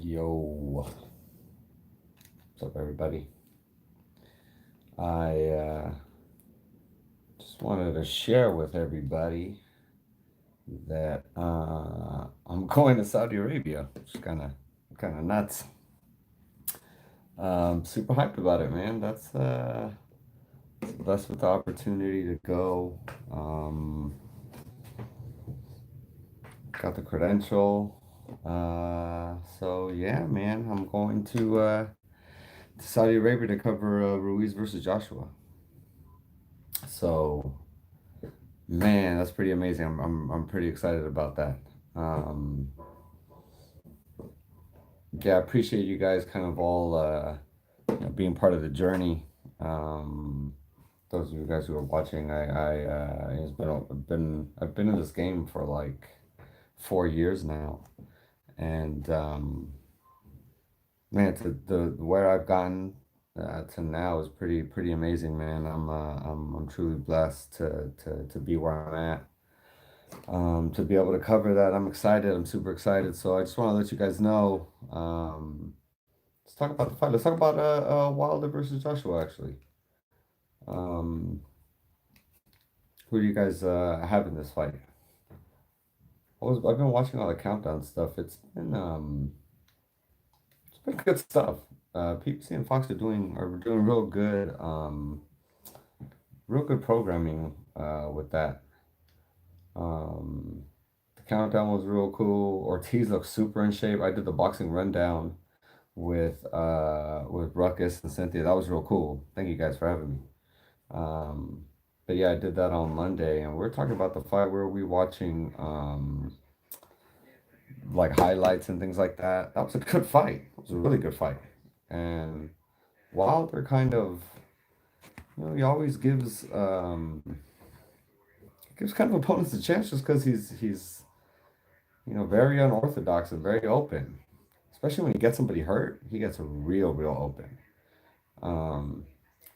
Yo, what's up, everybody? I just wanted to share with everybody that I'm going to Saudi Arabia. It's kind of nuts. Super hyped about it, man. That's blessed with the opportunity to go. Got the credential. So yeah, man, I'm going to Saudi Arabia to cover Ruiz versus Joshua. So man, that's pretty amazing. I'm pretty excited about that. Um, yeah, I appreciate you guys kind of all being part of the journey. Um, those of you guys who are watching, I've been in this game for like 4 years now, and man, the where I've gotten to now is pretty amazing, man. I'm truly blessed to be where I'm at. To be able to cover that. I'm excited. I'm super excited. So I just want to let you guys know. Let's talk about the fight. Let's talk about Wilder versus Joshua. Actually, um, who do you guys have in this fight? I've been watching all the countdown stuff. It's been good stuff. PPC and Fox are doing real good programming with that. Um, the countdown was real cool. Ortiz looks super in shape. I did the boxing rundown with Ruckus and Cynthia. That was real cool. Thank you guys for having me. Um, but yeah, I did that on Monday, and we're talking about the fight. Where we watching like highlights and things like that. That was a good fight. It was a really good fight. And Wilder kind of, he always gives kind of opponents a chance just because he's very unorthodox and very open. Especially when he gets somebody hurt, he gets real open. Um,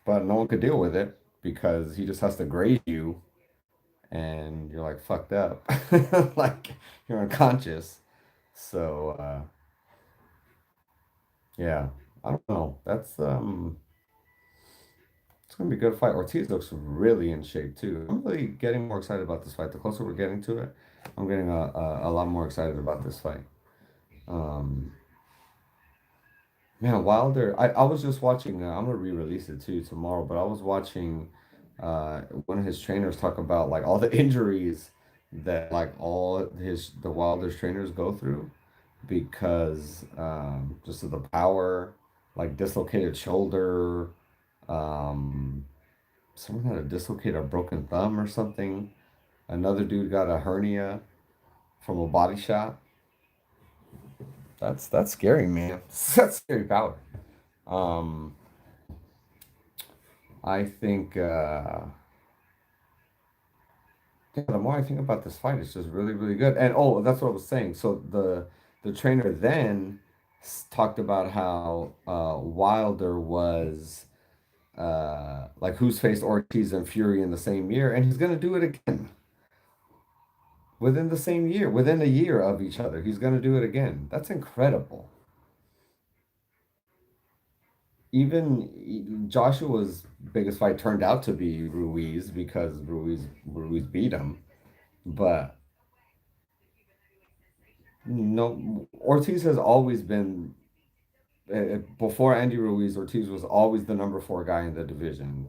but no one could deal with it because he just has to grade you and you're like fucked up. Like you're unconscious. So yeah, I don't know. It's gonna be a good fight. Ortiz looks really in shape too. I'm really getting more excited about this fight. The closer we're getting to it, I'm getting a lot more excited about this fight. Um, Man, Wilder. I was just watching. I'm gonna re-release it too tomorrow. But I was watching one of his trainers talk about like all the injuries that like all the Wilder's trainers go through because just of the power, like dislocated shoulder. Um, Someone had a dislocated broken thumb or something. Another dude got a hernia from a body shot. That's scary, man. That's scary power. Um, I think yeah, the more I think about this fight, it's just really good. And oh, that's what I was saying. So the trainer then talked about how Wilder was like who's faced Ortiz and Fury in the same year, and he's gonna do it again within the same year, within a year of each other. He's gonna do it again. That's incredible. Even Joshua's biggest fight turned out to be Ruiz because Ruiz beat him. But no, Ortiz has always been before Andy Ruiz. Ortiz was always the number four guy in the division,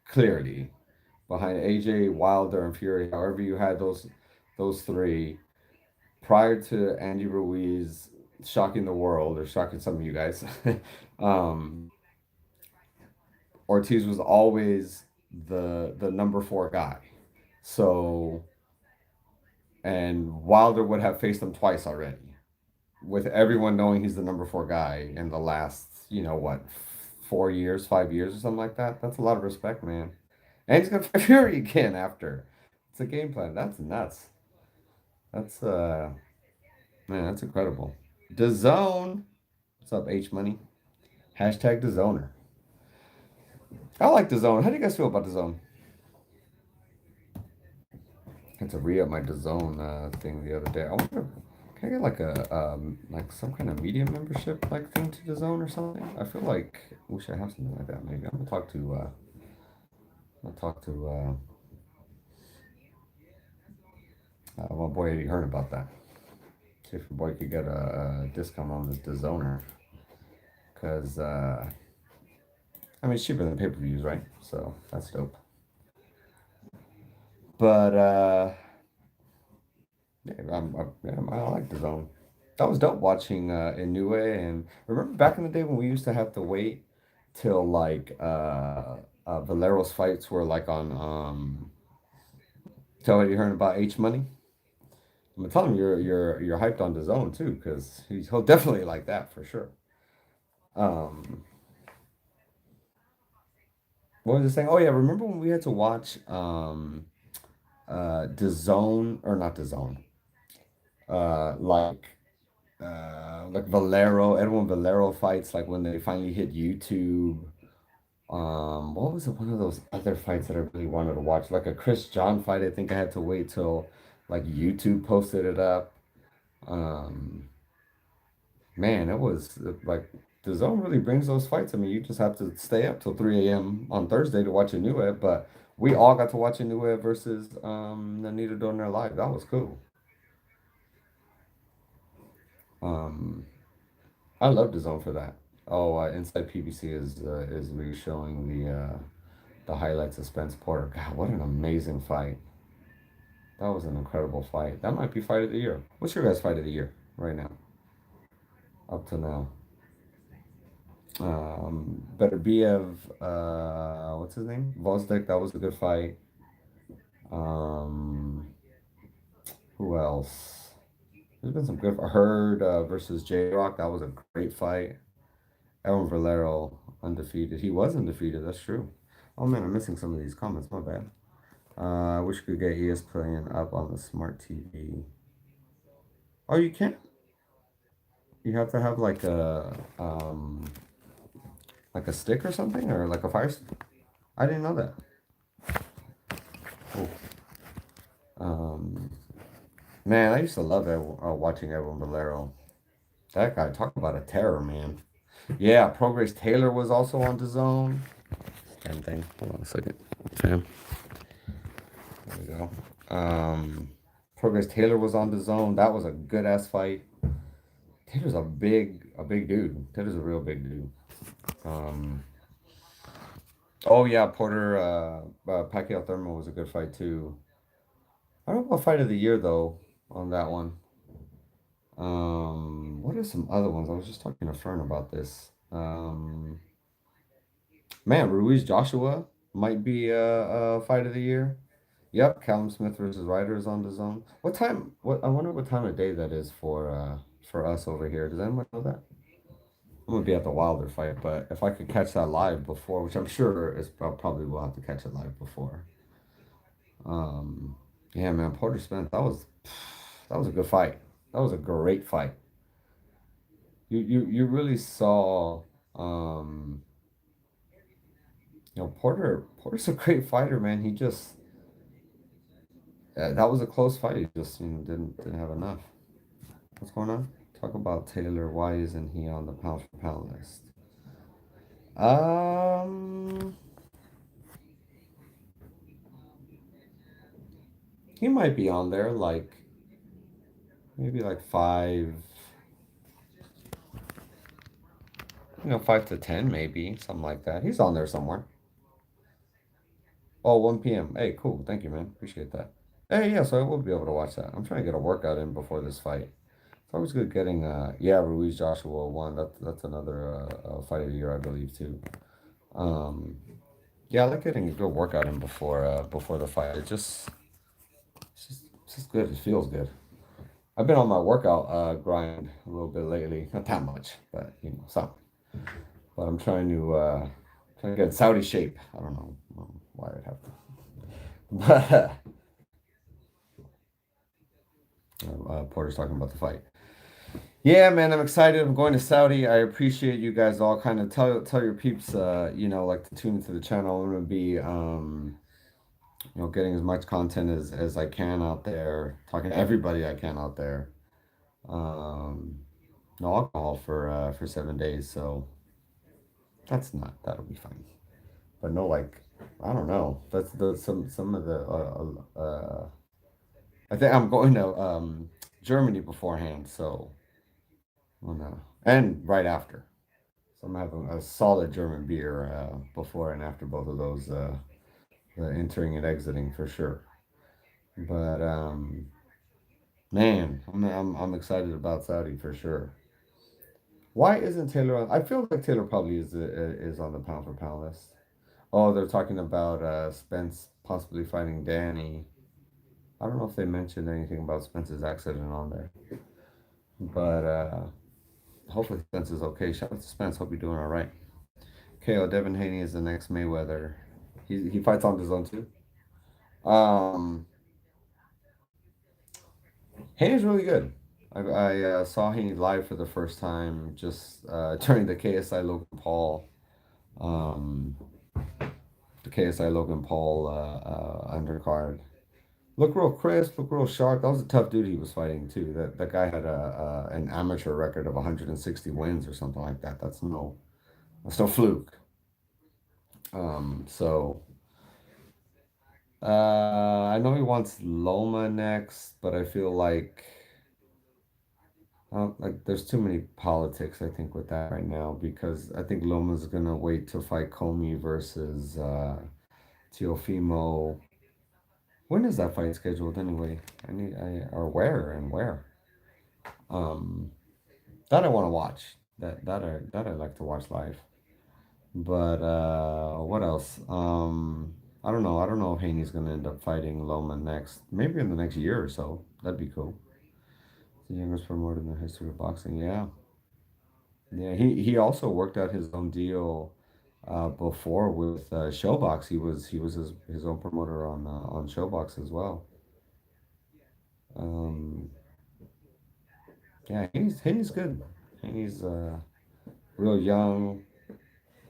clearly behind AJ Wilder and Fury. However, you had those three prior to Andy Ruiz shocking the world or shocking some of you guys. um, Ortiz was always the number four guy. So and Wilder would have faced him twice already, with everyone knowing he's the number four guy in the last, 4 years, 5 years, or something like that. That's a lot of respect, man. And he's gonna fight Fury again after. It's a game plan. That's nuts. That's man, that's incredible. DAZN. What's up, H Money? Hashtag DAZNer. I like DAZN. How do you guys feel about DAZN? I had to re-up my DAZN thing the other day. I wonder, Can I get like some kind of media membership like thing to the zone or something? I feel like we should have something like that. Maybe I'm gonna talk to my boy Eddie Hearn about that. See if your boy could get a discount on the zoner. Cause I mean it's cheaper than pay per views, right? So that's dope. But yeah, I like the zone. That was dope watching Inoue, and remember back in the day when we used to have to wait till like Valero's fights were like on tell you heard about H Money. I'm telling you, you're hyped on the zone too, because he'll definitely like that for sure. Um, what was I saying? Oh yeah, remember when we had to watch the zone or not the zone? Uh like like Valero, Edwin Valero fights, like when they finally hit YouTube. What was it? One of those other fights that I really wanted to watch, like a Chris John fight. I think I had to wait till like YouTube posted it up. Um, Man, it was like the zone really brings those fights. I mean, you just have to stay up till 3 a.m. on Thursday to watch a new Ed, but we all got to watch a new Ed versus Anita Doner live. That was cool. Um, I love the zone for that. Oh, Inside PBC is re showing the highlights of Spence Porter. God, what an amazing fight! That was an incredible fight. That might be fight of the year. What's your guys' fight of the year right now? Up to now. Better Biev, what's his name? Vozdek, that was a good fight. Um, who else? There's been some good. Hurd versus J Rock, that was a great fight. Aaron Valero, undefeated. He was undefeated, that's true. Oh man, I'm missing some of these comments, my bad. I wish we could get ESPN up on the smart TV. Oh, you can't? You have to have like a stick or something, or like a fire stick? I didn't know that. Oh. Um, Man, I used to love watching Edwin Valero. That guy, talk about a terror, man. Yeah, Progress Taylor was also on the zone. Same thing. Hold on a second. Sam. There we go. Progress Taylor was on the zone. That was a good ass fight. Taylor's a big dude. Taylor's a real big dude. Um, oh yeah, Porter, Pacquiao Thurman was a good fight too. I don't know what fight of the year though on that one. What are some other ones? I was just talking to Fern about this. Man, Ruiz Joshua might be a fight of the year. Yep, Callum Smith versus Ryder is on the zone. What time? What I wonder what time of day that is for us over here. Does anyone know that? I'm gonna be at the Wilder fight, but if I could catch that live before, which I'm sure is probably will have to catch it live before. Um, yeah, man, Porter Spence, that was a good fight. That was a great fight. You really saw um Porter's a great fighter, man. He just that was a close fight. He just didn't have enough. What's going on? Talk about Taylor. Why isn't he on the pound for pound list? Um, he might be on there, like maybe like five, 5 to 10, maybe something like that. He's on there somewhere. Oh, 1 p.m. Hey, cool. Thank you, man. Appreciate that. Hey, yeah, so I will be able to watch that. I'm trying to get a workout in before this fight. It's always good getting yeah, Ruiz Joshua one. That's another fight of the year, I believe too. Um, yeah, I like getting a good workout in before the fight. It's just good. It feels good. I've been on my workout grind a little bit lately. Not that much, but some. But I'm trying to get in Saudi shape. I don't know why I'd have to. But Porter's talking about the fight. Yeah, man, I'm excited. I'm going to Saudi. I appreciate you guys all kind of tell your peeps, like to tune into the channel. I'm gonna be, getting as much content as I can out there, talking to everybody I can out there. Um, no alcohol for 7 days, so that'll be fine. But no, like I don't know. That's the some of the I think I'm going to Germany beforehand, so well, no, and right after. So I'm having a solid German beer before and after both of those, entering and exiting for sure. But man, I'm excited about Saudi for sure. Why isn't Taylor on? I feel like Taylor probably is on the pound for pound list. Oh, they're talking about Spence possibly fighting Danny. I don't know if they mentioned anything about Spence's accident on there, but hopefully Spence is okay. Shout out to Spence. Hope you're doing all right. KO Devin Haney is the next Mayweather. He fights on his own too. Um, Haney's really good. I saw Haney live for the first time just during the KSI Logan Paul, um, undercard. Look real crisp, look real sharp. That was a tough dude he was fighting too. That guy had a an amateur record of 160 wins or something like that. That's no fluke. So I know he wants Loma next, but I feel like there's too many politics, I think, with that right now because I think Loma's gonna wait to fight Comey versus Teofimo. When is that fight scheduled anyway? Or where and where? Um, that I want to watch. That I like to watch live. But what else? I don't know. I don't know if Haney's gonna end up fighting Loma next. Maybe in the next year or so. That'd be cool. The youngest promoter in the history of boxing. Yeah. Yeah, he also worked out his own deal before with Showbox. He was his own promoter on Showbox as well. Um, yeah, Haney's good. Haney's real young,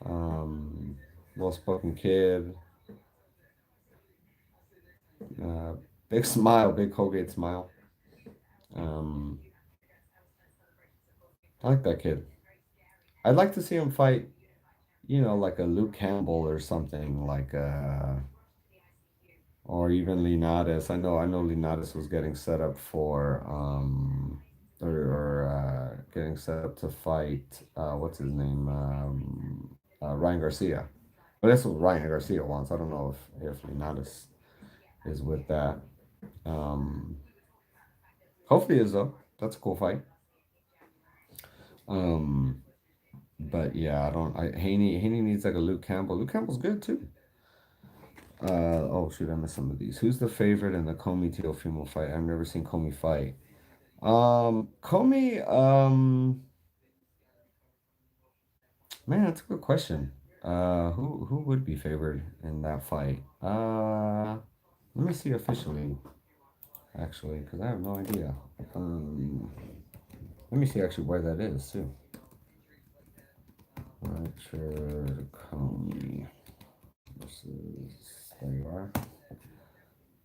um, well-spoken kid. Uh, big smile, big Colgate smile. Um, I like that kid. I'd like to see him fight, like a Luke Campbell or something, or even Linares. I know Linares was getting set up for or getting set up to fight what's his name? Ryan Garcia. But that's what Ryan Garcia wants. I don't know if Linares is with that. Um Hopefully is though. That's a cool fight. Um but yeah, I don't I Haney needs like a Luke Campbell. Luke Campbell's good too. Oh shoot, I missed some of these. Who's the favorite in the Comey Teofimo fight? I've never seen Comey fight. Comey, man, that's a good question. Who would be favored in that fight? Let me see officially, actually, because I have no idea. Um, Let me see actually where that is too. Richard Comey versus there you are.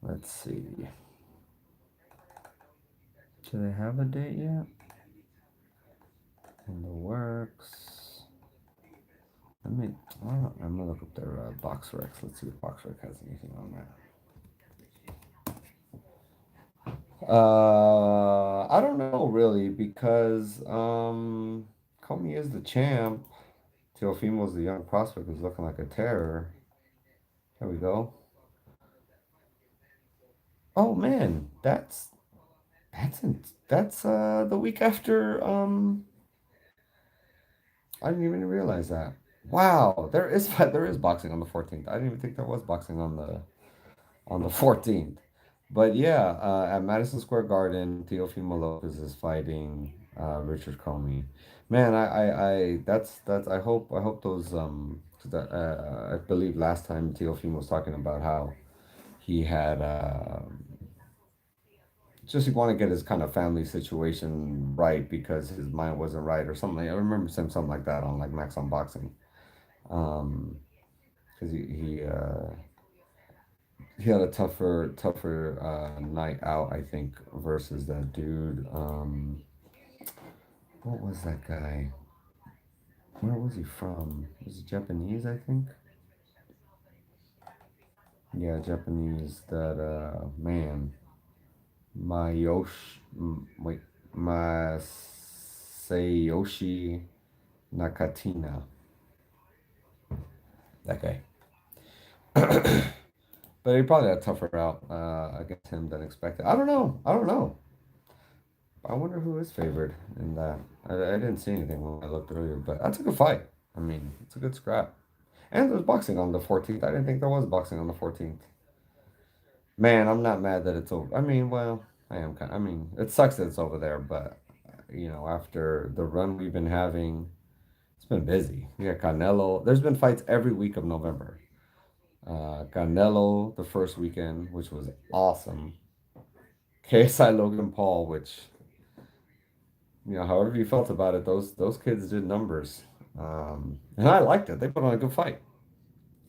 Let's see. Do they have a date yet? In the works. Let me. I'm gonna look up their box recs. Let's see if box rec has anything on that. I don't know really because Comey is the champ. Teofimo's the young prospect who's looking like a terror. There we go. Oh man, that's the week after. I didn't even realize that. Wow, there is boxing on the 14th. I didn't even think there was boxing on the 14th. But yeah, at Madison Square Garden, Teofimo Lopez is fighting Richard Comey. Man, that's I hope those 'cause I believe last time Teofimo was talking about how he had just he wanted to get his kind of family situation right because his mind wasn't right or something. I remember saying something like that on like Max Unboxing. Um, because he had a tougher night out, I think, versus that dude. What was that guy? Where was he from? Was he Japanese, I think? Yeah, Japanese. That man, wait, Masayoshi Nakatina. That guy. But he probably had a tougher route against him than expected. I don't know. I don't know. I wonder who is favored in that. I didn't see anything when I looked earlier, but that's a good fight. I mean, it's a good scrap. And there's boxing on the 14th. I didn't think there was boxing on the 14th. Man, I'm not mad that it's over. I mean, well, I am kind. I mean, it sucks that it's over there, but after the run we've been having, it's been busy. We got Canelo. There's been fights every week of November. Canelo the first weekend, which was awesome. KSI Logan Paul, which however you felt about it, those kids did numbers, and I liked it. They put on a good fight.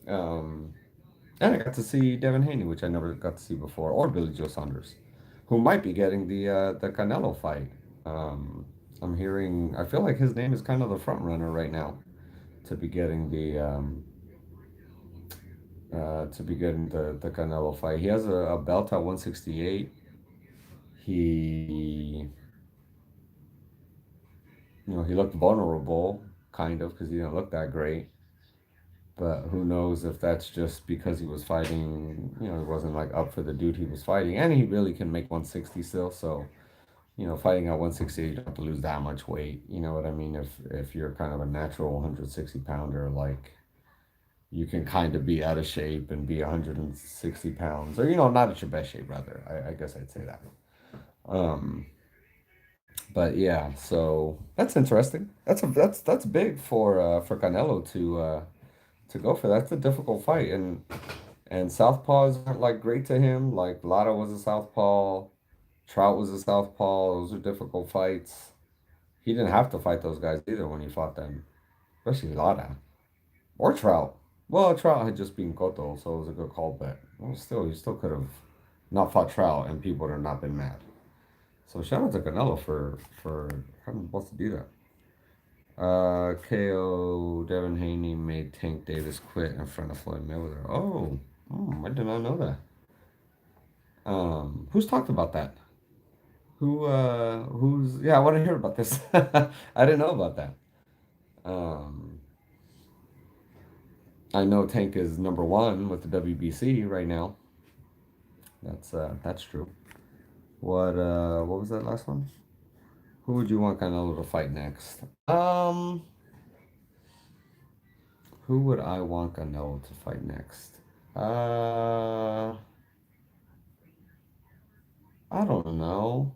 Um, and I got to see Devin Haney, which I never got to see before, or Billy Joe Saunders, who might be getting the Canelo fight. Um, I'm hearing. I feel like his name is kind of the front runner right now to be getting the Canelo fight. He has a belt at 168. He he looked vulnerable, kind of, because he didn't look that great. But who knows if that's just because he was fighting, he wasn't like up for the dude he was fighting. And he really can make 160 still. So, fighting at 160, you don't have to lose that much weight. You know what I mean? If you're kind of a natural 160 pounder, like you can kind of be out of shape and be 160 pounds, or, not at your best shape, rather. I guess I'd say that. Um, but yeah, so that's interesting. That's big for Canelo to go for. That's a difficult fight, and southpaws aren't like great to him. Like Lara was a southpaw, Trout was a southpaw. Those are difficult fights. He didn't have to fight those guys either when he fought them, especially Lara or Trout. Well, Trout had just beaten Cotto, so it was a good call, but still, you still could have not fought Trout, and people would have not been mad. So shout out to Canelo for having both to do that. KO Devin Haney made Tank Davis quit in front of Floyd Mayweather. I did not know that. Who's talked about that? Who's yeah, I want to hear about this. I didn't know about that. Um, I know Tank is number one with the WBC right now. That's true. What was that last one? Who would you want Canelo to fight next? Who would I want Canelo to fight next? Uh, I don't know.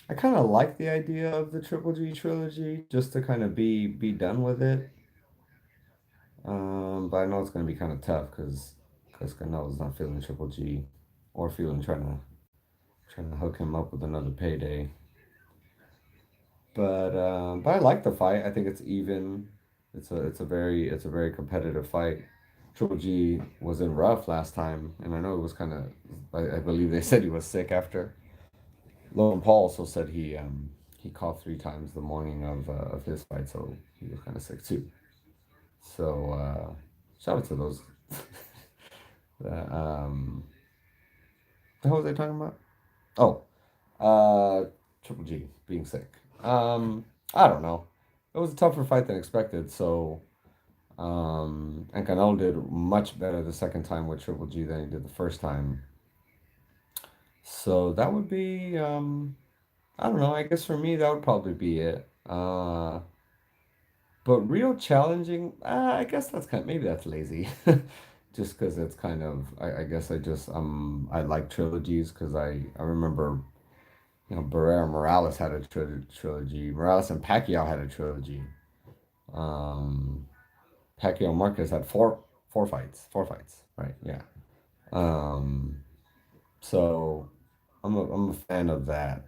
I kind of like the idea of the Triple G trilogy, just to kind of be done with it. But I know it's gonna be kind of tough because Canelo's not feeling Triple G, or feeling trying to hook him up with another payday. But I like the fight. I think it's even. It's a very competitive fight. Triple G was in rough last time, and I know it was kind of. I believe they said he was sick after. Logan Paul also said he coughed 3 times the morning of his fight, so he was kind of sick too. So shout out to those. uh, um, what was I talking about? Oh, Triple G being sick. I don't know. It was a tougher fight than expected. So and Canelo did much better the second time with Triple G than he did the first time. So that would be I don't know. I guess for me that would probably be it. But real challenging, I guess that's maybe that's lazy. Just because it's kind of, I guess I like trilogies because I remember, Barrera Morales had a trilogy. Morales and Pacquiao had a trilogy. Um, Pacquiao Marquez had four fights, right? Yeah. Um, so I'm a fan of that.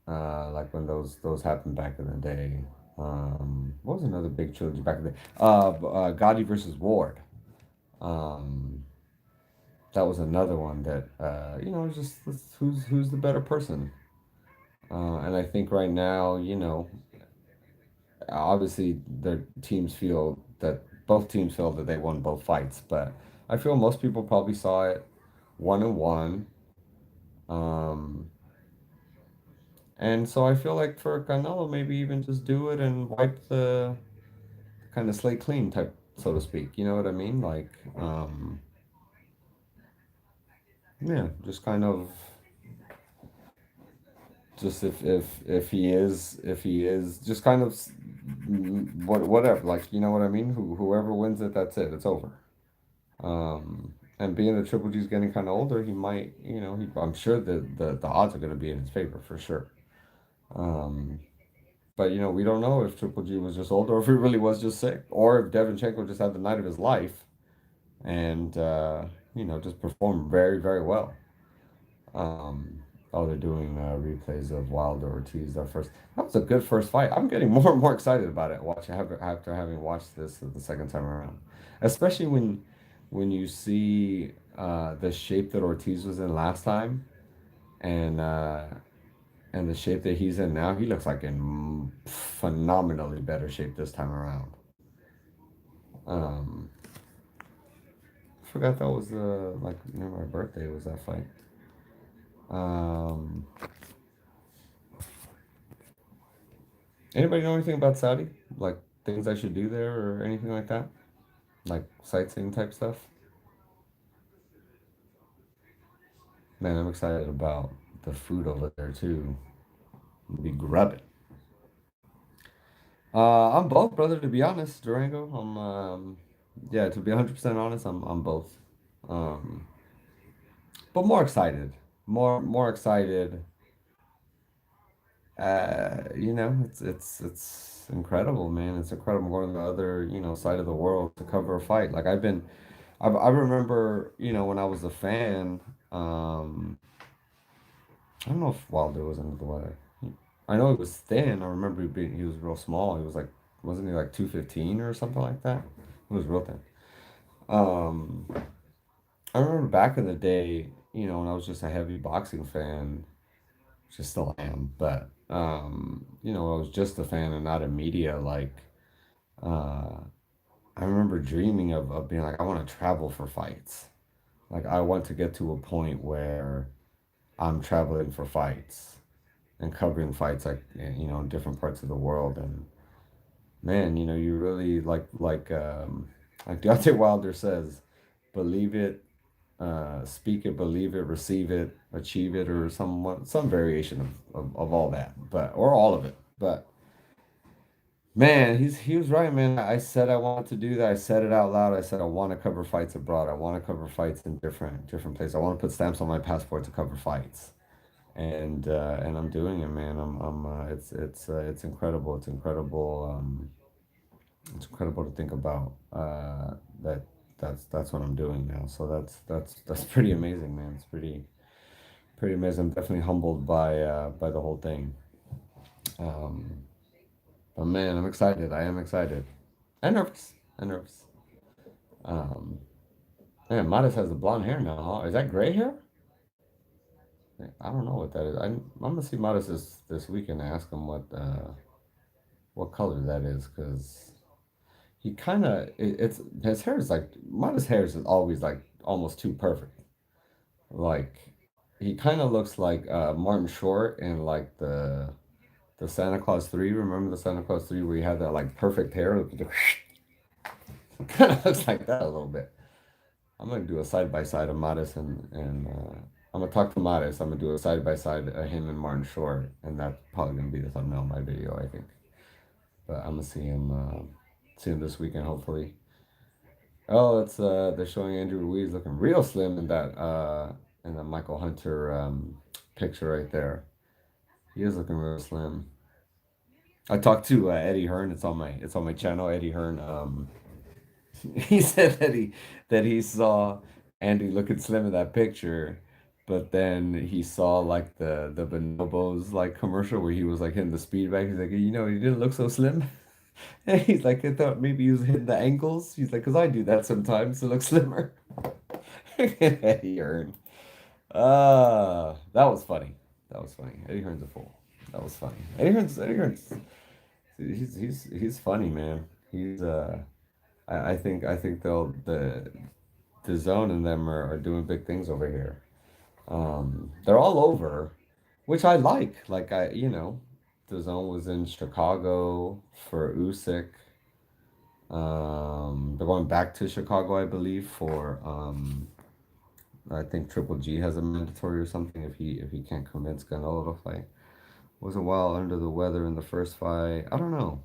Like when those happened back in the day. What was another big trilogy back in the day? Gotti versus Ward. Um, that was another one that just who's the better person. And I think right now, obviously their teams feel that both teams feel that they won both fights, but I feel most people probably saw it 1-1. Um, and so I feel like for Canelo, maybe even just do it and wipe the kind of slate clean type, so to speak. You know what I mean? Like, yeah, just kind of just if he is just kind of whatever, like, you know what I mean? Whoever wins it, that's it. It's over. And being that Triple G's getting kind of older, he might, I'm sure the odds are going to be in his favor for sure. Um, but we don't know if Triple G was just older or if he really was just sick, or if Devinchenko just had the night of his life and just performed very, very well. Um, oh, they're doing replays of Wilder Ortiz. That first, that was a good first fight. I'm getting more and more excited about it. After having watched this the second time around, especially when you see the shape that Ortiz was in last time, and the shape that he's in now. He looks like in phenomenally better shape this time around. Um, I forgot that was like near my birthday was that fight. Um, Anybody know anything about Saudi? Like things I should do there or anything like that? Like sightseeing type stuff? Man, I'm excited about the food over there too. Be grubbing. I'm both, brother, to be honest, Durango. Yeah, to be 100% honest, I'm both. Um, but more excited. More excited. It's incredible, man. It's incredible going to the other, side of the world to cover a fight. Like I remember, when I was a fan, I don't know if Wilder was under the weather. I know he was thin. I remember he was real small. He was like, wasn't he like 215 or something like that? He was real thin. Um, I remember back in the day, when I was just a heavy boxing fan, which I still am, but I was just a fan and not a media, like, uh, I remember dreaming of being like, I want to travel for fights. Like, I want to get to a point where I'm traveling for fights and covering fights, like, in different parts of the world. And man, you really like Deontay Wilder says, believe it, speak it, believe it, receive it, achieve it, or some variation of all that, but or all of it. But man, he was right, man. I said I wanted to do that. I said it out loud. I said I want to cover fights abroad. I want to cover fights in different places. I want to put stamps on my passport to cover fights. And I'm doing it, man. I'm it's incredible. It's incredible to think about that that's what I'm doing now. So that's pretty amazing, man. It's pretty amazing. I'm definitely humbled by the whole thing. Um, but man, I'm excited. I am excited and nervous. And nervous. Um, Man, Modest has the blonde hair now. Huh? Is that gray hair? I don't know what that is. I'm gonna see Modest this weekend and ask him what color that is because he kind of it's his hair is like Modest hair is always like almost too perfect. Like he kind of looks like Martin Short in like the Santa Claus 3. Remember the Santa Claus 3 where he had that like perfect hair? Kind of looks like that a little bit. I'm gonna do a side by side of Modest and I'm gonna talk to Modest. I'm gonna do a side by side of him and Martin Short, and that's probably gonna be the thumbnail of my video, I think. But I'm gonna see him this weekend, hopefully. Oh, it's they're showing Andrew Ruiz looking real slim in that Michael Hunter picture right there. He is looking real slim. I talked to Eddie Hearn. It's on my channel. Eddie Hearn. He said that he saw Andy looking slim in that picture, but then he saw like the Bonobos like commercial where he was like hitting the speed bag. He's like, he didn't look so slim. And he's like, I thought maybe he was hitting the ankles. He's like, because I do that sometimes to look slimmer. Eddie Hearn. That was funny. That was funny. Eddie Hearn's a fool. That was funny. Eddie Hearn's he's funny, man. I think the zone and them are doing big things over here. They're all over, which I like. Like the zone was in Chicago for Usyk. They're going back to Chicago, I believe, for I think Triple G has a mandatory or something if he can't convince Canelo to fight. Was a while under the weather in the first fight. I don't know.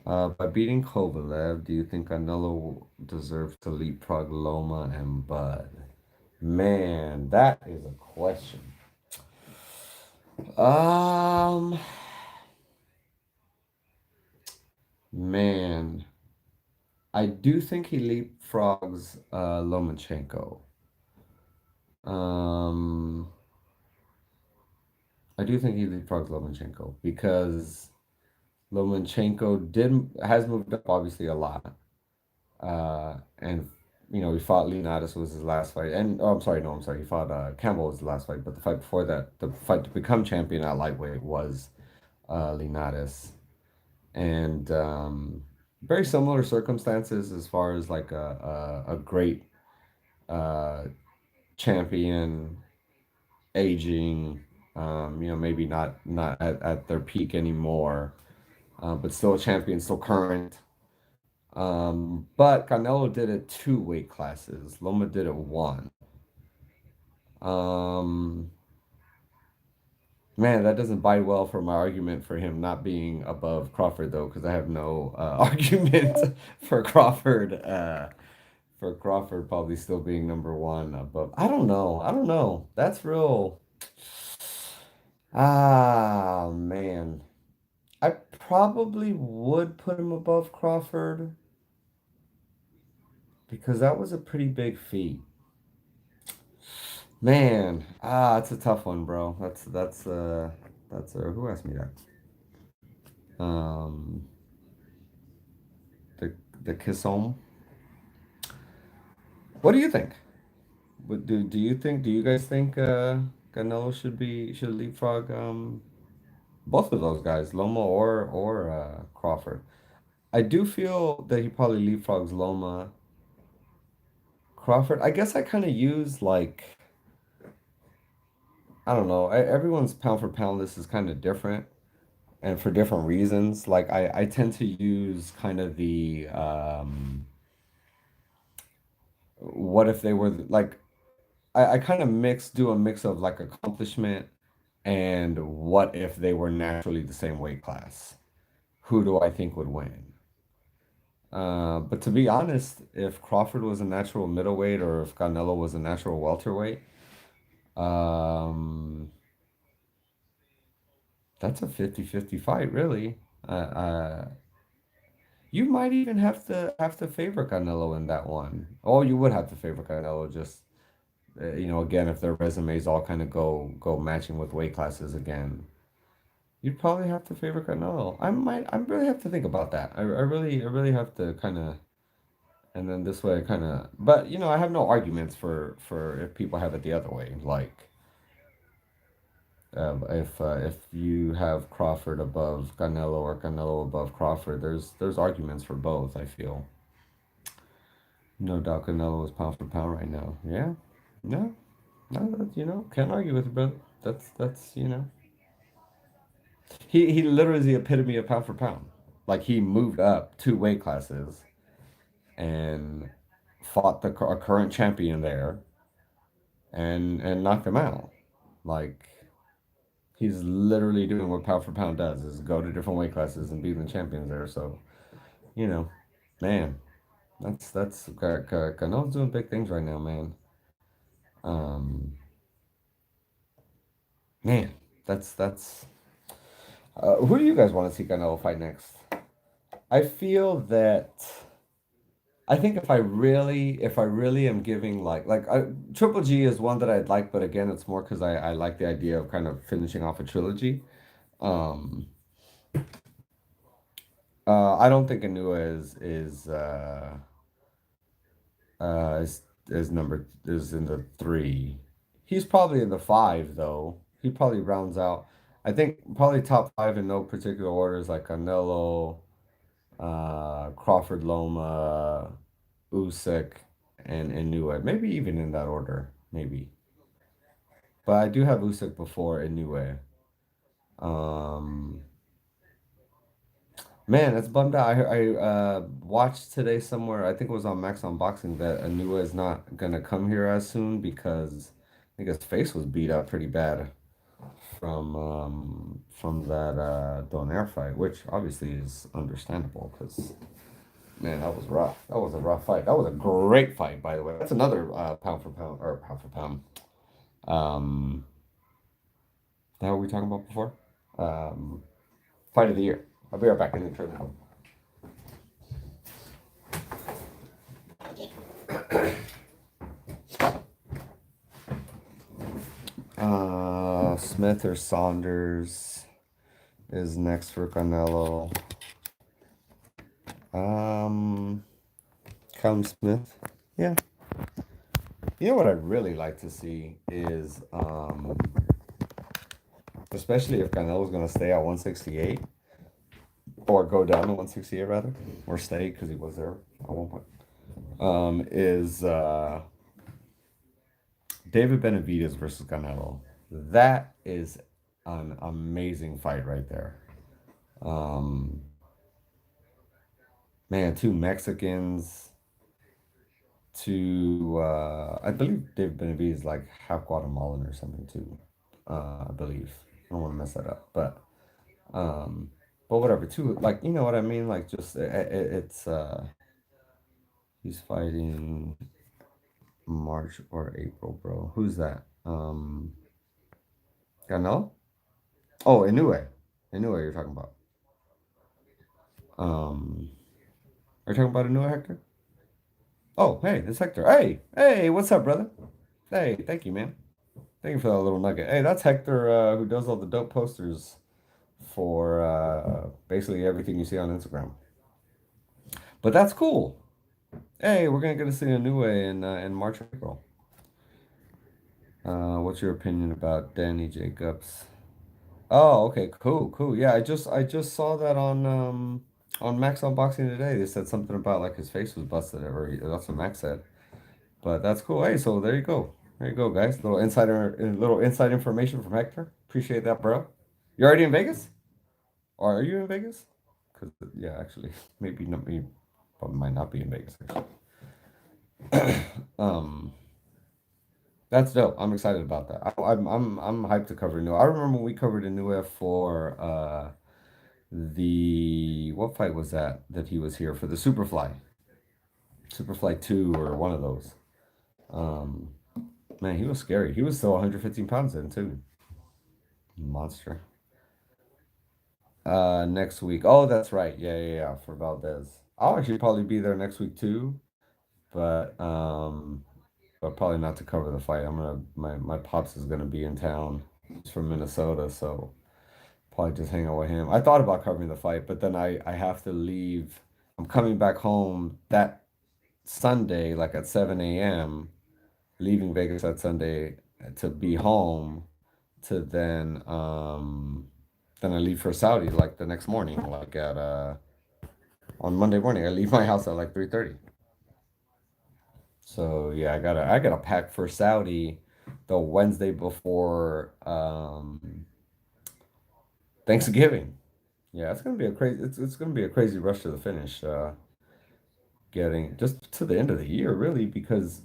By beating Kovalev, do you think Canelo deserves to leapfrog Loma and Bud? Man, that is a question. Um, man, I do think he leapfrogs Lomachenko. Um, I do think he leapfrogs Lomachenko because Lomachenko did has moved up obviously a lot. And he fought Leonidas was his last fight. And oh, I'm sorry, no, I'm sorry. He fought Campbell was the last fight, but the fight before that, the fight to become champion at lightweight was Leonidas. And very similar circumstances as far as like a great uh, champion aging. Maybe not at their peak anymore, but still a champion, still current. But Canelo did it two weight classes. Loma did it one. Um, Man, that doesn't bite well for my argument for him not being above Crawford though, because I have no argument for Crawford. For Crawford probably still being number one above. I don't know. I don't know. That's real. Ah, man. I probably would put him above Crawford because that was a pretty big feat. Man, it's a tough one, bro. That's who asked me that? Um, the Kissom. What do you think? Do you guys think Canelo should leapfrog both of those guys, Loma or Crawford? I do feel that he probably leapfrogs Loma. Crawford, I guess I kind of use like I don't know. Everyone's pound for pound list is kind of different and for different reasons. Like I tend to use kind of the what if they were like I kind of do a mix of like accomplishment and what if they were naturally the same weight class? Who do I think would win? But to be honest, if Crawford was a natural middleweight or if Canelo was a natural welterweight, um, that's a 50-50 fight, really. You might even have to favor Canelo in that one. Oh, you would have to favor Canelo just again if their resumes all kind of go matching with weight classes again. You'd probably have to favor Canelo. I really have to think about that. I really have to kind of, and then this way I kind of, but I have no arguments for if people have it the other way. Like, if you have Crawford above Canelo or Canelo above Crawford, there's arguments for both. I feel no doubt Canelo is pound for pound right now. Yeah, no, no, can't argue with it, brother. That's. He literally is the epitome of pound for pound. Like he moved up two weight classes and fought a current champion there and knocked him out. Like he's literally doing what pound for pound does is go to different weight classes and beat the champions there. So you know, man, that's Canelo's doing big things right now, man. Um, man, that's. Who do you guys want to see Canelo fight next? I feel that. I think if I really am giving Triple G is one that I'd like, but again, it's more because I like the idea of kind of finishing off a trilogy. Um, I don't think Anua is is in the three. He's probably in the five though. He probably rounds out. I think probably top five in no particular order is like Canelo, Crawford, Loma, Usyk, and Inoue. Maybe even in that order. Maybe. But I do have Usyk before Inoue. Um, Man, it's bummed out. I watched today somewhere. I think it was on Max Unboxing that Anua is not gonna come here as soon because I think his face was beat up pretty bad from that Donaire fight, which obviously is understandable because man, that was rough. That was a rough fight. That was a great fight, by the way. That's another pound for pound or pound for pound. Um, that what we talking about before? Um, Fight of the year. I'll be right back. I need to turn that. Smith or Saunders is next for Canelo. Um, Callum Smith. Yeah. You know what I'd really like to see is, especially if Canelo's going to stay at 168 or go down to 168 rather, or stay because he was there at one point, is David Benavidez versus Canelo. That is an amazing fight right there. Um, Man, two Mexicans, to I believe David Benavidez is like half Guatemalan or something too. I believe. I don't want to mess that up, um, but whatever. Two, like, you know what I mean? Like, just it's he's fighting March or April, bro. Who's that? Canelo? Oh, Inoue. Inoue, you're talking about. Um, are you talking about Inoue, Hector? Oh, hey, it's Hector. Hey, what's up, brother? Hey, thank you, man. Thank you for that little nugget. Hey, that's Hector, who does all the dope posters for basically everything you see on Instagram. But that's cool. Hey, we're gonna get to see a new way in March or April. What's your opinion about Danny Jacobs? Oh, okay, cool. Yeah, I just saw that on Max Unboxing today. They said something about like his face was busted, or that's what Max said. But that's cool. Hey, so there you go. There you go, guys. Little inside information from Hector. Appreciate that, bro. You already in Vegas? Or are you in Vegas? Because yeah, actually, maybe not me, but might not be in Vegas. Actually. um, that's dope. I'm excited about that. I'm hyped to cover new. I remember when we covered a new F for the what fight was that he was here for the Superfly 2 or one of those. Um, Man, he was scary. He was still 115 pounds then too. Monster. Next week. Oh, that's right. Yeah. For Valdez. I'll actually probably be there next week too, but probably not to cover the fight. My pops is gonna be in town. He's from Minnesota, so probably just hang out with him. I thought about covering the fight, but then I have to leave. I'm coming back home that Sunday, like at 7 a.m., leaving Vegas that Sunday to be home to then I leave for Saudi like the next morning, like at on Monday morning. I leave my house at like 3:30. So yeah, I gotta pack for Saudi the Wednesday before Thanksgiving. Yeah, it's gonna be a crazy rush to the finish, getting just to the end of the year really because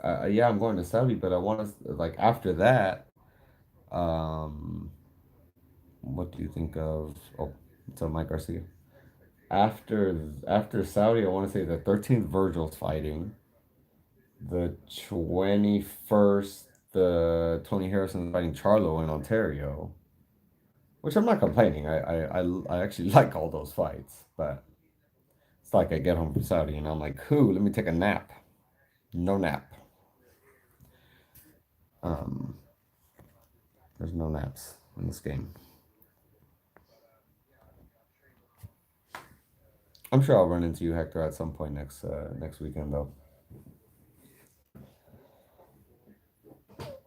yeah, I'm going to Saudi, but I want to like after that, um what do you think of it's Mike Garcia? After Saudi, I want to say the 13th Virgil's fighting. The 21st, the Tony Harrison's fighting Charlo in Ontario, which I'm not complaining. I actually like all those fights, but it's like I get home from Saudi and I'm like, cool, let me take a nap. No nap. Um, there's no naps in this game. I'm sure I'll run into you, Hector, at some point next weekend, though.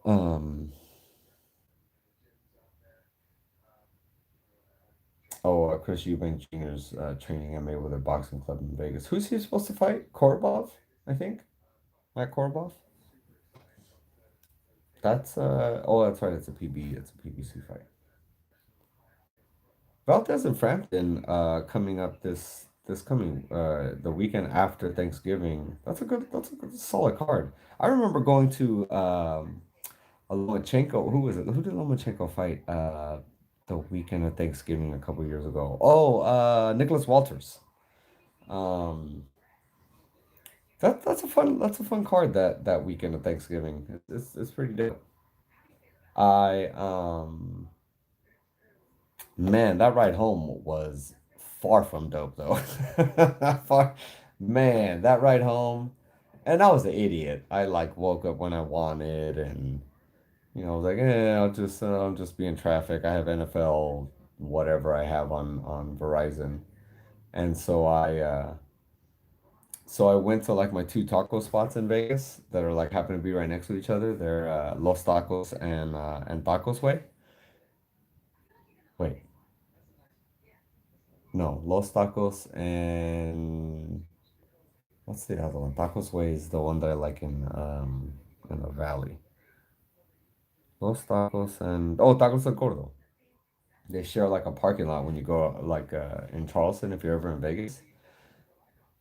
Um, Chris Eubank Jr.'s training at Mayweather Boxing Club in Vegas. Who's he supposed to fight? Korobov, I think. Matt Korobov. That's oh, that's right. It's a PB. It's a PBC fight. Valdez and Frampton coming up this coming the weekend after Thanksgiving. That's a good solid card. I remember going to a Lomachenko. Who was it? Who did Lomachenko fight the weekend of Thanksgiving a couple years ago? Oh, Nicholas Walters. Um, that's a fun card that weekend of Thanksgiving. It's pretty dope. I Man, that ride home was far from dope though. Far, man, that ride home, and I was an idiot. I like woke up when I wanted, and I was like, I'll just be in traffic. I have NFL, whatever I have on Verizon, and so I went to like my two taco spots in Vegas that are like happen to be right next to each other. They're Los Tacos and Tacos Way. Wait, no, Los Tacos and what's the other one? Tacos Way is the one that I like in the valley. Los Tacos and Tacos El Gordo. They share like a parking lot when you go like in Charleston if you're ever in Vegas.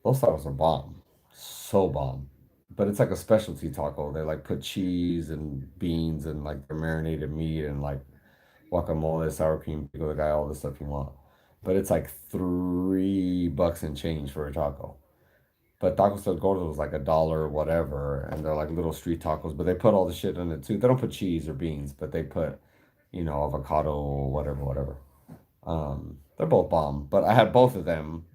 Those tacos are bomb. So bomb. But it's like a specialty taco. They like put cheese and beans and like the marinated meat and like guacamole, sour cream, pico de gallo, all the stuff you want. But it's like $3 and change for a taco. But tacos del gordo is like a dollar, whatever, and they're like little street tacos. But they put all the shit in it too. They don't put cheese or beans, but they put, avocado, whatever, whatever. They're both bomb. But I had both of them,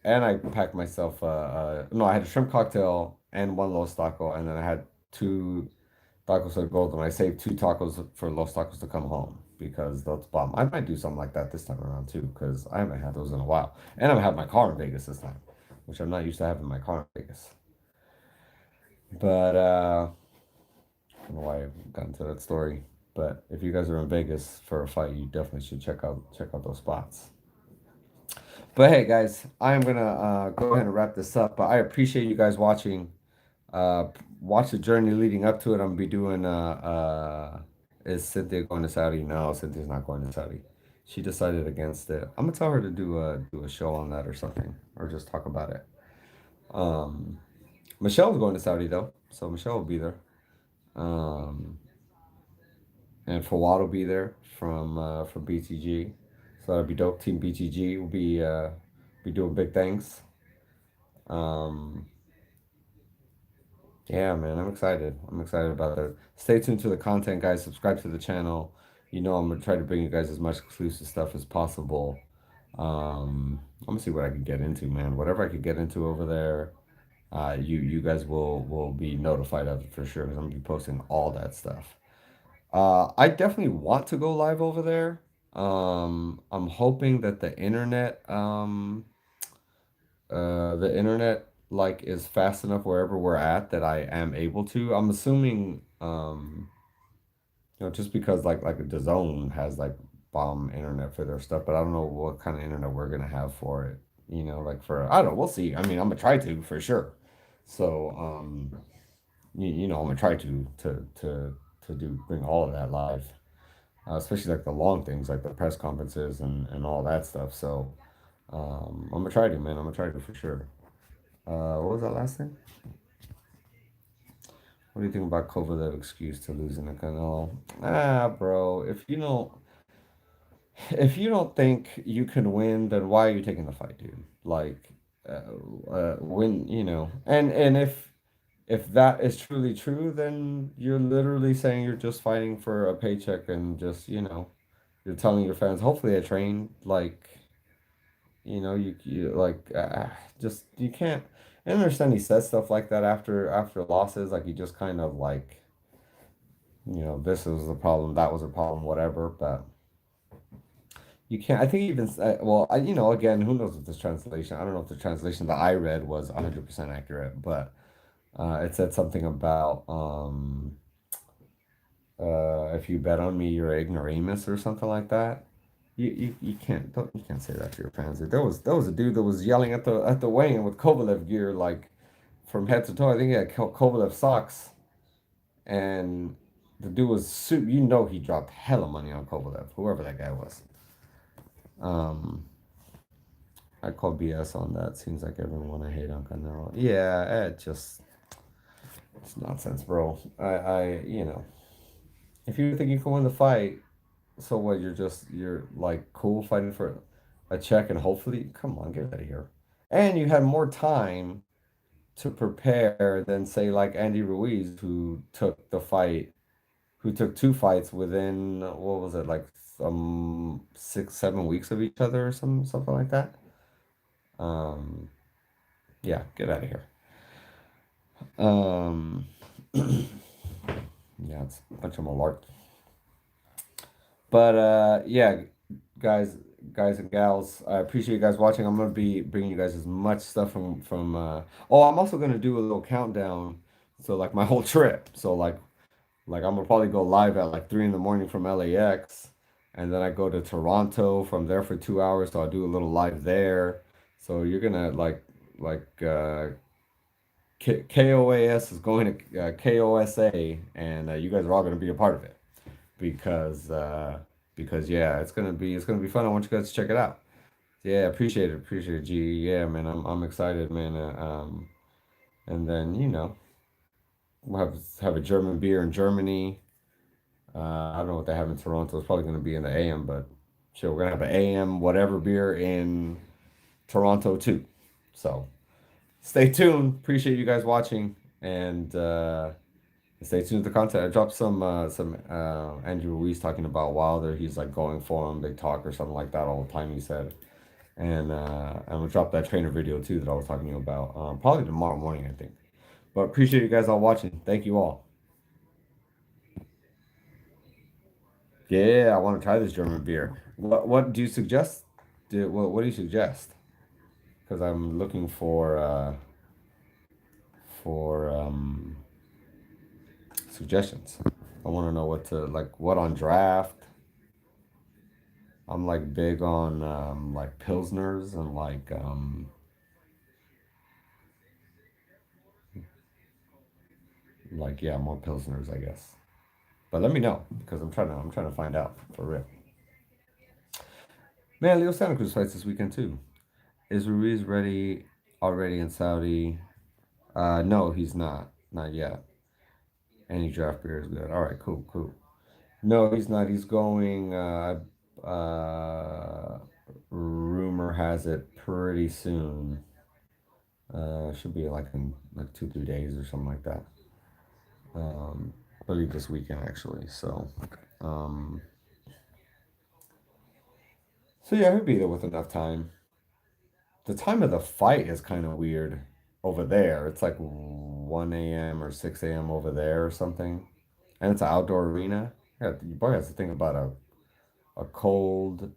and I packed myself. No, I had a shrimp cocktail and one Los Taco, and then I had two tacos del gordo. And I saved two tacos for Los Tacos to come home because that's bomb. I might do something like that this time around too, because I haven't had those in a while, and I'm having my car in Vegas this time, which I'm not used to having my car in Vegas. But I don't know why I got into that story. But if you guys are in Vegas for a fight, you definitely should check out those spots. But hey, guys, I am gonna go ahead and wrap this up. But I appreciate you guys watching. Watch the journey leading up to it. I'm gonna be doing. Is Cynthia going to Saudi? No, Cynthia's not going to Saudi. She decided against it. I'm gonna tell her to do a show on that or something, or just talk about it. Um, Michelle's going to Saudi though, so Michelle will be there. Um, and Fawad will be there from BTG. So that'll be dope. Team BTG will be doing big things. Um, yeah, man, I'm excited. I'm excited about that. Stay tuned to the content, guys. Subscribe to the channel. I'm gonna try to bring you guys as much exclusive stuff as possible. I'm gonna see what I can get into, man. Whatever I could get into over there, you guys will be notified of it for sure because I'm gonna be posting all that stuff. I definitely want to go live over there. I'm hoping that the internet like is fast enough wherever we're at that I am able to. I'm assuming, just because like the zone has like bomb internet for their stuff, but I don't know what kind of internet we're gonna have for it. Like for I don't know, we'll see. I mean, I'm gonna try to for sure. So, I'm gonna try to do bring all of that live, especially like the long things like the press conferences and all that stuff. So, I'm gonna try to, man. I'm gonna try to for sure. What was that last thing? What do you think about Kovalev excuse to losing the Canelo? Bro, if you don't think you can win, then why are you taking the fight, dude? Like, when and if that is truly true, then you're literally saying you're just fighting for a paycheck and just you're telling your fans, hopefully I train like you like just you can't. I understand he says stuff like that after losses, like he just kind of like this was the problem, that was a problem, whatever. But you can't. I think even well, again, who knows if this translation? I don't know if the translation that I read was 100% accurate, but it said something about if you bet on me, you're an ignoramus or something like that. You can't you can't say that to your fans. There was a dude that was yelling at the weigh-in with Kovalev gear like from head to toe. I think he had Kovalev socks, and the dude was you know he dropped hella money on Kovalev, whoever that guy was. Um, I call BS on that. Seems like everyone want to hate on Canelo. Yeah, it's nonsense, bro. You know, if you think you can win the fight, so what? You're like cool fighting for a check and hopefully, come on, get out of here. And you had more time to prepare than say like Andy Ruiz, who took two fights within what was it like 6, 7 weeks of each other or something like that. Um, yeah, get out of here. Um, yeah, it's a bunch of malarkey. But yeah, guys, guys and gals, I appreciate you guys watching. I'm gonna be bringing you guys as much stuff from. Oh, I'm also gonna do a little countdown. So like my whole trip. So like I'm gonna probably go live at like 3 in the morning from LAX, and then I go to Toronto from there for 2 hours. So I'll do a little live there. So you're gonna KOAS is going to KOSA, and you guys are all gonna be a part of it because uh because yeah, it's gonna be fun. I want you guys to check it out. Yeah, appreciate it, G. Yeah, man, I'm excited, man. And then we'll have a German beer in Germany. I don't know what they have in Toronto. It's probably gonna be in the AM, but sure, we're gonna have an AM whatever beer in Toronto too. So stay tuned. Appreciate you guys watching, and stay tuned to the content. I dropped some Andrew Ruiz talking about Wilder. He's like going for him. They talk or something like that all the time. He said, and we'll drop that trainer video too that I was talking to you about. Probably tomorrow morning, I think. But appreciate you guys all watching. Thank you all. Yeah, I want to try this German beer. What do you suggest? What do you suggest? Because I'm looking for suggestions. I want to know what to like. What on draft? I'm like big on like pilsners and like yeah, more pilsners, I guess. But let me know because I'm trying to find out for real. Man, Leo Santa Cruz fights this weekend too. Is Ruiz ready already in Saudi? No, he's not. Not yet. Any draft beer is good. All right, cool, cool. No, he's not. He's going. Rumor has it pretty soon. Should be like in like 2, 3 days or something like that. I believe this weekend actually. Um, so yeah, he'll be there with enough time. The time of the fight is kind of weird over there. It's like 1 a.m. or 6 a.m. over there or something, and it's an outdoor arena. Yeah, your boy has to think about a cold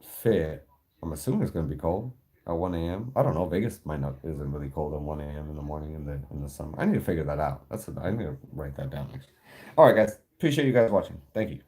fit. I'm assuming it's gonna be cold at 1 a.m. I don't know. Vegas might not isn't really cold at 1 a.m. in the morning in the summer. I need to figure that out. I need to write that down. Actually. All right, guys. Appreciate you guys watching. Thank you.